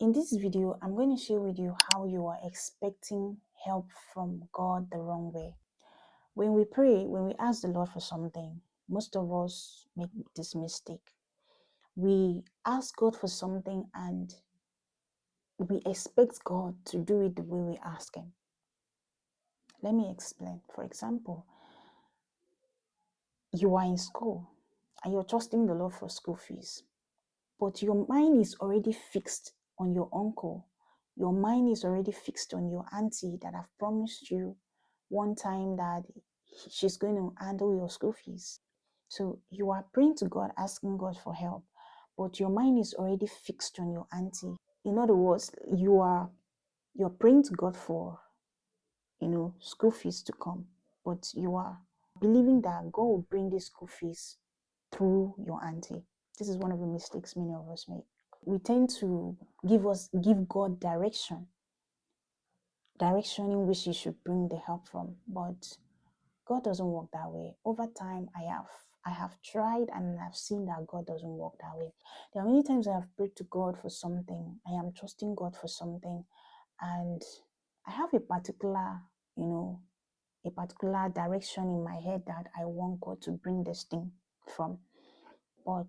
In this video, I'm going to share with you how you are expecting help from God the wrong way. When we pray, when we ask the Lord for something, most of us make this mistake. We ask God for something and we expect God to do it the way we ask Him. Let me explain. For example, you are in school and you're trusting the Lord for school fees, but your mind is already fixed on your uncle. Your mind is already fixed on your auntie that have promised you one time that she's going to handle your school fees. So you are praying to God, asking God for help, but your mind is already fixed on your auntie. In other words, you're praying to God for, school fees to come, but you are believing that God will bring these school fees through your auntie. This is one of the mistakes many of us make. We tend to give God direction in which He should bring the help from, but God doesn't work that way. Over time, I have tried and I've seen that God doesn't work that way. There are many times I have prayed to God for something. I am trusting God for something, and I have a particular direction in my head that I want God to bring this thing from. But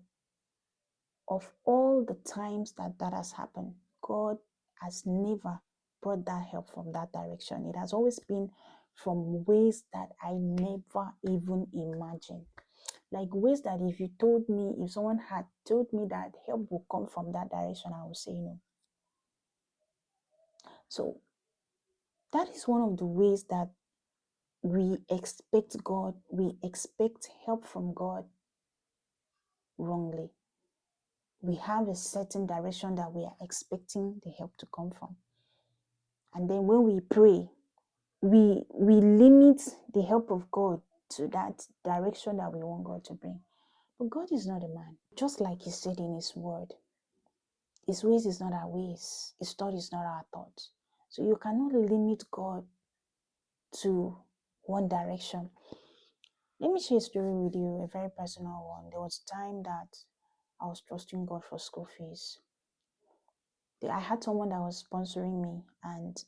of all the times that has happened, God has never brought that help from that direction. It has always been from ways that I never even imagined. Like ways that if someone had told me that help will come from that direction, I would say no. So that is one of the ways that we expect help from God wrongly. We have a certain direction that we are expecting the help to come from. And then when we pray, we limit the help of God to that direction that we want God to bring. But God is not a man. Just like He said in His word, His ways is not our ways. His thought is not our thoughts. So you cannot limit God to one direction. Let me share a story with you, a very personal one. There was a time that I was trusting God for school fees. I had someone that was sponsoring me, and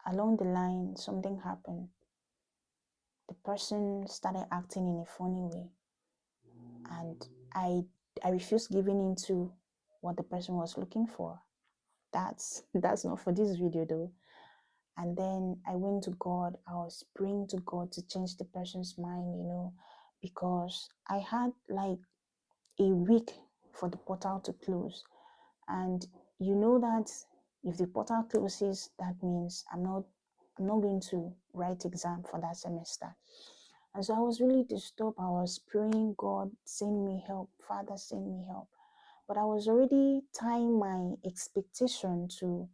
along the line, something happened. The person started acting in a funny way, and I refused giving into what the person was looking for. That's not for this video though. And then I went to God. I was praying to God to change the person's mind, because I had like a week for the portal to close. And you know that if the portal closes, that means I'm not going to write exam for that semester. And so I was really disturbed. I was praying, God, send me help. Father, send me help. But I was already tying my expectation to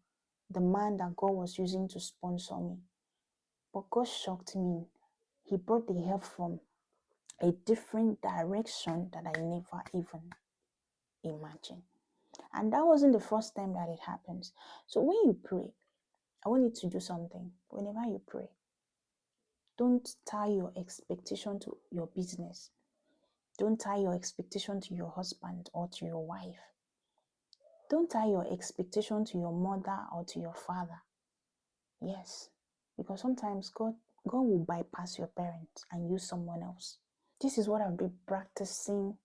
the man that God was using to sponsor me. But God shocked me. He brought the help from a different direction that I never even imagined. And that wasn't the first time that it happens. So when you pray, I want you to do something. Whenever you pray, don't tie your expectation to your business. Don't tie your expectation to your husband or to your wife. Don't tie your expectation to your mother or to your father. Yes, because sometimes God will bypass your parents and use someone else. This is what I've been practicing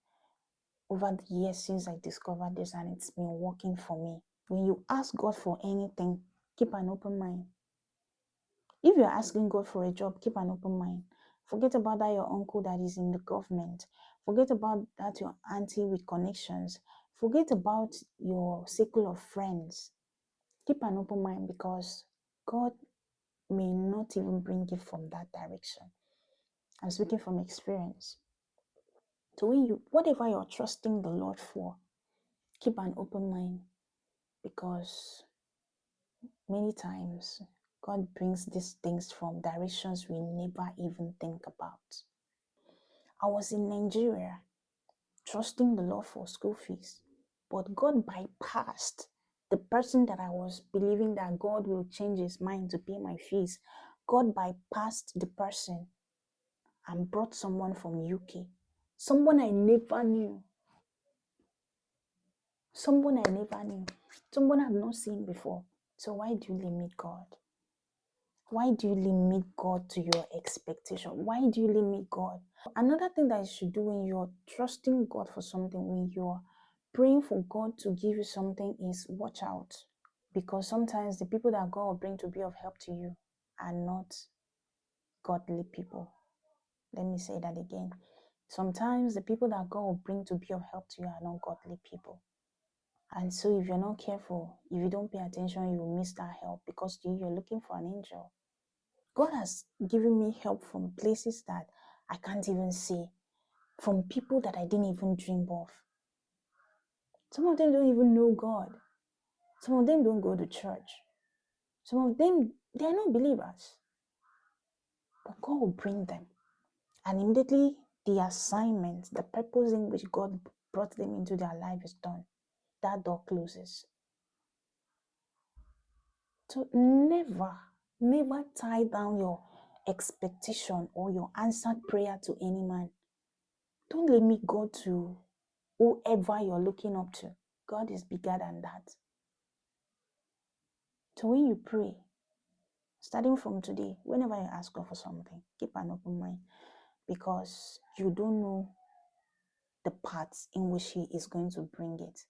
over the years since I discovered this, and it's been working for me. When you ask God for anything, keep an open mind. If you're asking God for a job, keep an open mind. Forget about that your uncle that is in the government. Forget about that your auntie with connections. Forget about your circle of friends. Keep an open mind, because God may not even bring you from that direction. I'm speaking from experience. So whatever you're trusting the Lord for, keep an open mind, because many times God brings these things from directions we never even think about. I was in Nigeria trusting the Lord for school fees, but God bypassed the person that I was believing that God will change his mind to pay my fees. God bypassed the person and brought someone from UK. Someone I never knew. someone I've not seen before. So why do you limit God? Why do you limit God to your expectation? Why do you limit God? Another thing that you should do when you're trusting God for something, when you're praying for God to give you something, is watch out. Because sometimes the people that God will bring to be of help to you are not godly people. Let me say that again. Sometimes the people that God will bring to be of help to you are not godly people. And so if you're not careful, if you don't pay attention, you will miss that help because you're looking for an angel. God has given me help from places that I can't even see, from people that I didn't even dream of. Some of them don't even know God. Some of them don't go to church. Some of them, they are not believers. But God will bring them. And immediately the assignment, the purpose in which God brought them into their life is done. That door closes. So never tie down your expectation or your answered prayer to any man. Don't limit God to whoever you're looking up to. God is bigger than that. So when you pray, starting from today, whenever you ask God for something, keep an open mind because you don't know the paths in which He is going to bring it.